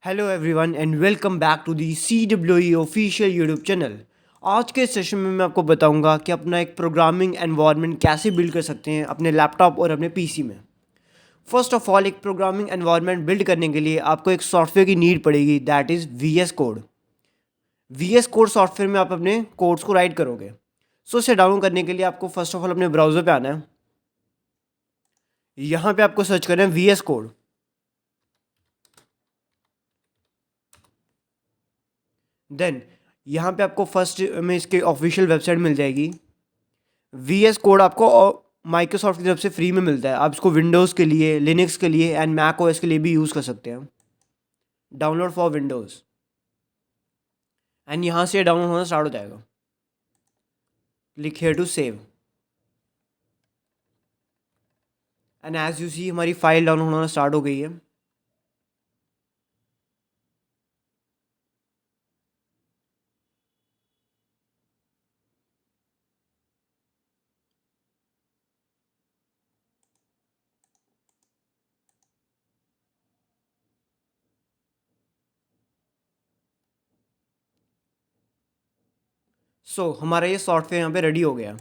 Hello everyone and welcome back to the CWE official YouTube channel. आज के session में मैं आपको बताऊंगा कि अपना एक प्रोग्रामिंग एनवायरनमेंट कैसे बिल्ड कर सकते हैं अपने लैपटॉप और अपने पीसी में। फर्स्ट ऑफ ऑल, एक प्रोग्रामिंग एनवायरनमेंट बिल्ड करने के लिए आपको एक सॉफ्टवेयर की नीड पड़ेगी, that is VS code. VS code software में आप अपने कोड्स को राइट करोगे। सो इसे डाउनलोड करने के लिए आपको फर्स्ट ऑफ ऑल अपने ब्राउज़र पे आना है। यहाँ पे आपको सर्च करना है VS कोड। देन यहाँ पे आपको फर्स्ट में इसके ऑफिशियल वेबसाइट मिल जाएगी। VS कोड आपको माइक्रोसॉफ्ट की तरफ से फ्री में मिलता है। आप इसको विंडोज़ के लिए, लिनक्स के लिए एंड मैक ओएस के लिए भी यूज़ कर सकते हैं। डाउनलोड फॉर विंडोज़ एंड यहाँ से डाउनलोड होना स्टार्ट हो जाएगा। Click here to save and as you see हमारी फाइल डाउनलोड होना स्टार्ट हो गई है। सो हमारा ये सॉफ्टवेयर यहाँ पे रेडी हो गया।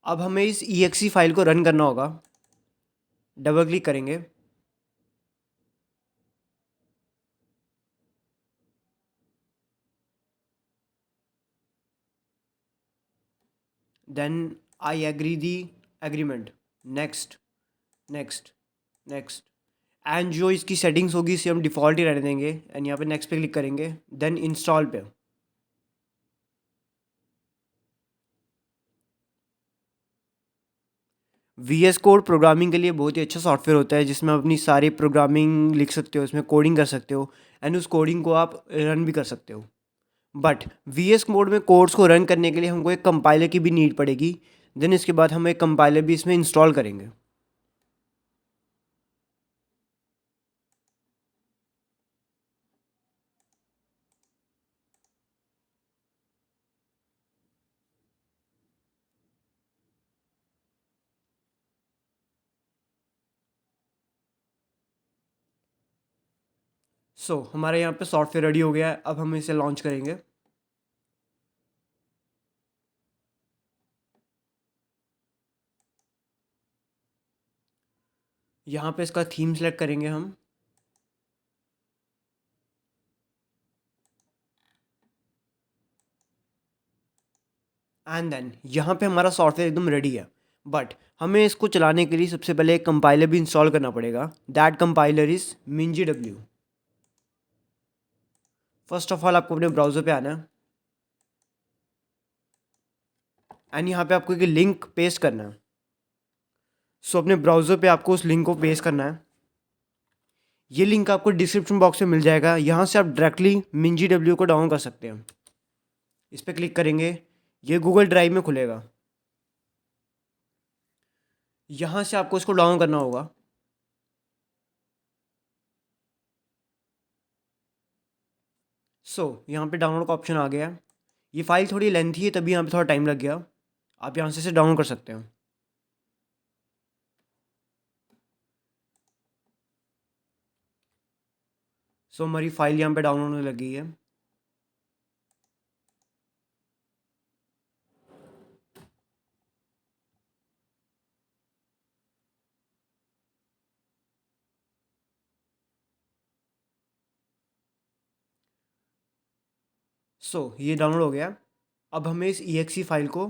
अब हमें इस exe फाइल को रन करना होगा। डबल क्लिक करेंगे। Then I agree the agreement. Next, next, next. And जो इसकी सेटिंग्स होगी इसे हम डिफ़ॉल्ट ही रहने देंगे एंड यहाँ पे नेक्स्ट पे क्लिक करेंगे। देन इंस्टॉल पे। VS कोड प्रोग्रामिंग के लिए बहुत ही अच्छा सॉफ्टवेयर होता है जिसमें आप अपनी सारी प्रोग्रामिंग लिख सकते हो, इसमें कोडिंग कर सकते हो एंड उस कोडिंग को आप रन भी कर सकते हो। बट VS कोड में कोड्स को रन करने के लिए हमको एक कंपाइलर की भी नीड पड़ेगी। देन इसके बाद हम एक कंपाइलर भी इसमें इंस्टॉल करेंगे। हमारे यहाँ पे सॉफ्टवेयर रेडी हो गया है। अब हम इसे लॉन्च करेंगे। यहाँ पे इसका थीम सेलेक्ट करेंगे हम। एंड देन यहाँ पे हमारा सॉफ्टवेयर एकदम रेडी है। बट हमें इसको चलाने के लिए सबसे पहले एक कंपाइलर भी इंस्टॉल करना पड़ेगा। That compiler is MinGW। First of all आपको अपने ब्राउज़र पे आना है एंड यहाँ पे आपको एक लिंक पेस्ट करना है। अपने ब्राउज़र पे आपको उस लिंक को पेस्ट करना है। ये लिंक आपको डिस्क्रिप्शन बॉक्स में मिल जाएगा। यहाँ से आप डायरेक्टली MinGW को डाउनलोड कर सकते हैं। इस पर क्लिक करेंगे, ये गूगल ड्राइव में खुलेगा। यहाँ से आपको इसको डाउनलोड करना होगा। यहाँ पे डाउनलोड का ऑप्शन आ गया है। ये फाइल थोड़ी लेंथी है तभी यहाँ पे थोड़ा टाइम लग गया। आप यहाँ से इसे डाउनलोड कर सकते हैं। हमारी फाइल यहाँ पे डाउनलोड होने लगी है। ये डाउनलोड हो गया। अब हमें इस exe फाइल को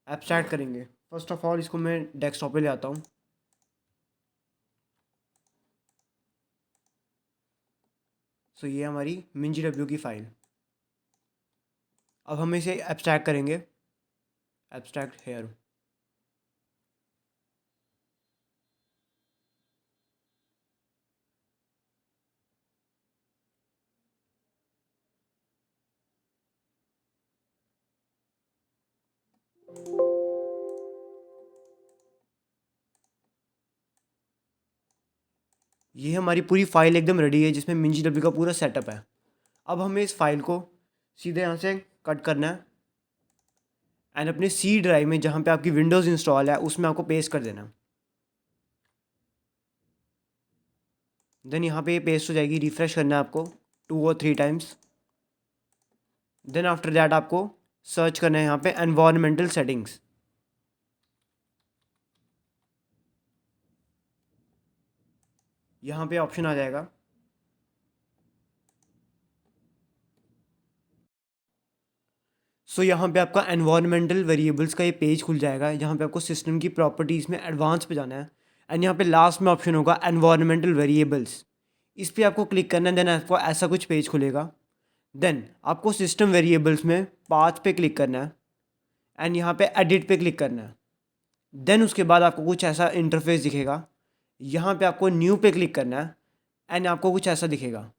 एब्स्ट्रैक्ट करेंगे। फर्स्ट ऑफ ऑल इसको मैं डेस्कटॉप पे ले आता हूँ। ये हमारी MinGW की फ़ाइल। अब हम इसे एब्स्ट्रैक्ट करेंगे। Abstract here. ये हमारी पूरी फाइल एकदम रेडी है जिसमें MinGW का पूरा सेटअप है। अब हमें इस फाइल को सीधे यहाँ से कट करना है एंड अपने C ड्राइव में जहाँ पे आपकी विंडोज़ इंस्टॉल है उसमें आपको पेस्ट कर देना है। देन यहाँ पे ये पेस्ट हो जाएगी, रिफ्रेश करना है आपको 2 और 3 टाइम्स। देन आफ्टर दैट आपको सर्च करना है यहाँ पे एनवायरमेंटल सेटिंग्स। यहाँ पे ऑप्शन आ जाएगा। सो यहाँ पे आपका एनवायरमेंटल वेरिएबल्स का ये पेज खुल जाएगा, जहाँ पे आपको सिस्टम की प्रॉपर्टीज़ में एडवांस पे जाना है। एंड यहाँ पे लास्ट में ऑप्शन होगा एनवायरमेंटल वेरिएबल्स, इस पर आपको क्लिक करना है। देन आपको ऐसा कुछ पेज खुलेगा। देन आपको सिस्टम वेरिएबल्स में पाथ पे क्लिक करना है एंड यहाँ पे एडिट पे क्लिक करना है। देन उसके बाद आपको कुछ ऐसा इंटरफेस दिखेगा। यहाँ पे आपको न्यू पे क्लिक करना है एंड आपको कुछ ऐसा दिखेगा।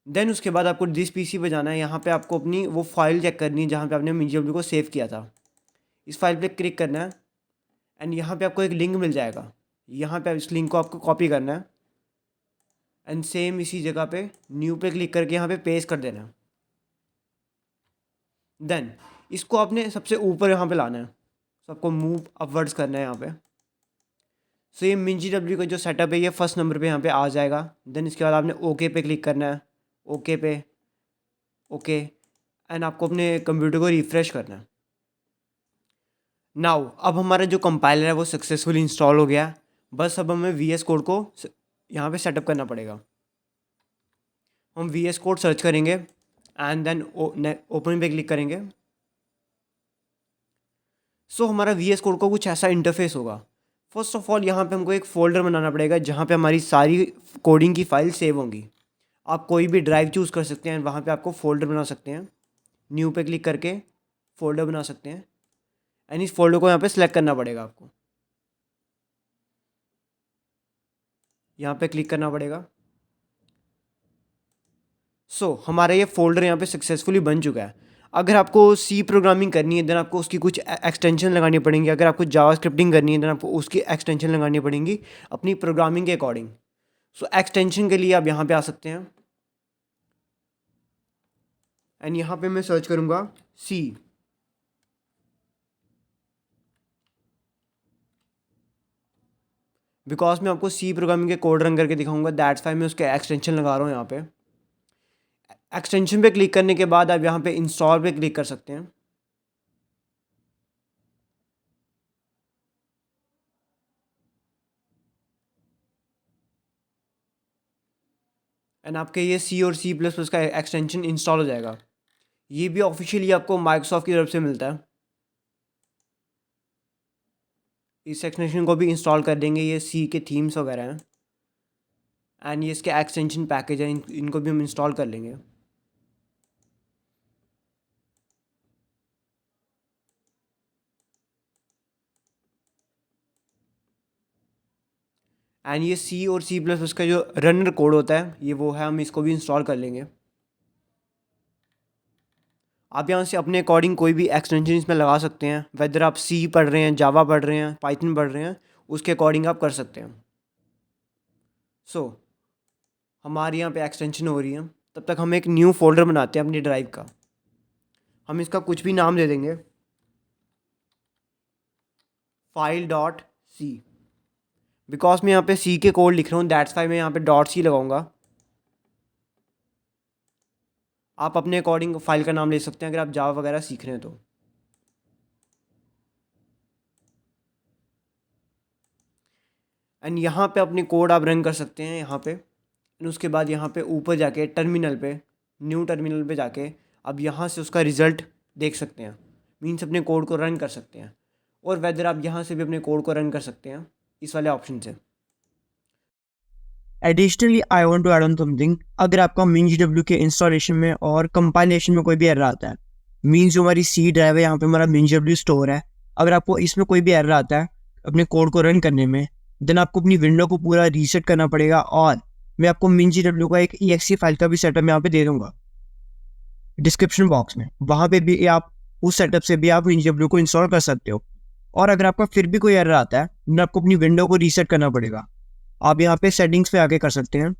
देन उसके बाद आपको दिस पीसी पे जाना है। यहाँ पे आपको अपनी वो फाइल चेक करनी है जहाँ पे आपने MinGW को सेव किया था। इस फाइल पे क्लिक करना है एंड यहाँ पे आपको एक लिंक मिल जाएगा। यहाँ पे इस लिंक को आपको कॉपी करना है एंड सेम इसी जगह पे न्यू पे क्लिक करके यहाँ पे पेस्ट कर देना है। देन इसको आपने सबसे ऊपर यहाँ पे लाना है, तो आपको मूव अपवर्ड्स करना है यहाँ पे। सो ये MinGW का जो सेटअप है ये फर्स्ट नंबर पे यहाँ पे आ जाएगा। देन इसके बाद आपने ओके पे क्लिक करना है, ओके पे, ओके, एंड आपको अपने कंप्यूटर को रिफ़्रेश करना है। नाउ अब हमारा जो कंपाइलर है वो सक्सेसफुली इंस्टॉल हो गया। बस अब हमें VS कोड को यहाँ पे सेटअप करना पड़ेगा। हम VS कोड सर्च करेंगे एंड देन ओपन पे क्लिक करेंगे। सो हमारा VS कोड का कुछ ऐसा इंटरफेस होगा। फर्स्ट ऑफ ऑल यहाँ पे हमको एक फ़ोल्डर बनाना पड़ेगा जहाँ पे हमारी सारी कोडिंग की फ़ाइल सेव होंगी। आप कोई भी ड्राइव चूज़ कर सकते हैं, वहाँ पे आपको फ़ोल्डर बना सकते हैं। न्यू पे क्लिक करके फ़ोल्डर बना सकते हैं एंड इस फोल्डर को यहाँ पे सिलेक्ट करना पड़ेगा आपको। यहाँ पे क्लिक करना पड़ेगा। हमारा ये फ़ोल्डर यहाँ पे सक्सेसफुली बन चुका है। अगर आपको सी प्रोग्रामिंग करनी है देन आपको उसकी कुछ एक्सटेंशन लगानी पड़ेंगी। अगर आपको जावा स्क्रिप्टिंग करनी है देन आपको उसकी एक्सटेंशन लगानी पड़ेंगी अपनी प्रोग्रामिंग के अकॉर्डिंग। एक्सटेंशन के लिए आप यहाँ पे आ सकते हैं एंड यहाँ पे मैं सर्च करूँगा सी। बिकॉज मैं आपको सी प्रोग्रामिंग के कोड रन करके दिखाऊंगा, दैट्स वाई मैं उसके एक्सटेंशन लगा रहा हूँ यहाँ पे। एक्सटेंशन पे क्लिक करने के बाद आप यहाँ पे इंस्टॉल पे क्लिक कर सकते हैं। एंड आपके ये सी और C++ का एक्सटेंशन इंस्टॉल हो जाएगा। ये भी ऑफिशियली आपको माइक्रोसॉफ्ट की तरफ से मिलता है। इस एक्सटेंशन को भी इंस्टॉल कर देंगे, ये सी के थीम्स वगैरह हैं एंड ये इसके एक्सटेंशन पैकेज हैं, इनको भी हम इंस्टॉल कर लेंगे। एंड ये सी और C++ का जो रनर कोड होता है ये वो है, हम इसको भी इंस्टॉल कर लेंगे। आप यहाँ से अपने अकॉर्डिंग कोई भी एक्सटेंशन इसमें लगा सकते हैं, वेदर आप सी पढ़ रहे हैं, जावा पढ़ रहे हैं, पाइथन पढ़ रहे हैं, उसके अकॉर्डिंग आप कर सकते हैं। हमारे यहाँ पे एक्सटेंशन हो रही है, तब तक हम एक न्यू फोल्डर बनाते हैं अपनी ड्राइव का। हम इसका कुछ भी नाम दे देंगे, file.c। बिकॉज मैं यहाँ पे सी के कोड लिख रहा हूँ दैट्स वाई मैं यहाँ पे .c लगाऊंगा। आप अपने अकॉर्डिंग फाइल का नाम ले सकते हैं अगर आप जावा वगैरह सीख रहे हैं तो। एंड यहाँ पे अपने कोड आप रन कर सकते हैं यहाँ पे। एंड उसके बाद यहाँ पे ऊपर जाके टर्मिनल पे, न्यू टर्मिनल पे जाके अब यहाँ से उसका रिज़ल्ट देख सकते हैं, मीन्स अपने कोड को रन कर सकते हैं। और वेदर आप यहाँ से भी अपने कोड को रन कर सकते हैं इस वाले ऑप्शन से। Additionally I want to add on something. अगर आपका MinGW के इंस्टॉलेशन में और कंपाइलेशन में कोई भी एरर आता है, मीन्स जो हमारी सी ड्राइव है, यहाँ पे हमारा MinGW स्टोर है, अगर आपको इसमें कोई भी एरर आता है अपने कोड को रन करने में, देन आपको अपनी विंडो को पूरा रीसेट करना पड़ेगा। और मैं आपको MinGW का एक exe फाइल का भी सेटअप यहाँ पे दे दूंगा डिस्क्रिप्शन बॉक्स में। वहाँ पे भी आप उस सेटअप से भी आप MinGW को इंस्टॉल कर सकते हो। और अगर आपका फिर भी कोई एरर आता है देन आपको अपनी विंडो को रीसेट करना पड़ेगा। आप यहाँ पे सेटिंग्स पे आके कर सकते हैं।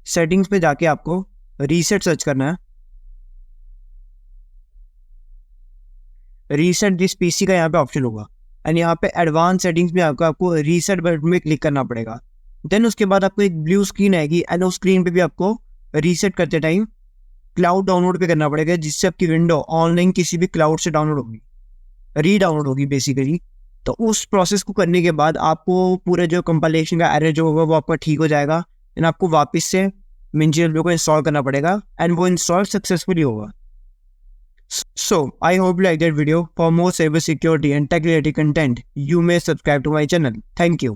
सेटिंग्स पे जाके आपको रीसेट सर्च करना है। रीसेट दिस पीसी का यहाँ पे ऑप्शन होगा एंड यहाँ पे एडवांस सेटिंग्स में आपको रीसेट बटन में क्लिक करना पड़ेगा। देन उसके बाद आपको एक ब्लू स्क्रीन आएगी एंड उस स्क्रीन पे भी आपको रीसेट करते टाइम क्लाउड डाउनलोड पे करना पड़ेगा, जिससे आपकी विंडो ऑनलाइन किसी भी क्लाउड से डाउनलोड होगी, रीडाउनलोड होगी बेसिकली। तो उस प्रोसेस को करने के बाद आपको पूरा जो कंपाइलेशन का एरर जो होगा वो आपका ठीक हो जाएगा एंड आपको वापस से MinGW को इंस्टॉल करना पड़ेगा एंड वो इंस्टॉल सक्सेसफुली होगा। So, I hope you like that video. For more cyber security and tech related content, you may subscribe to my channel. Thank you.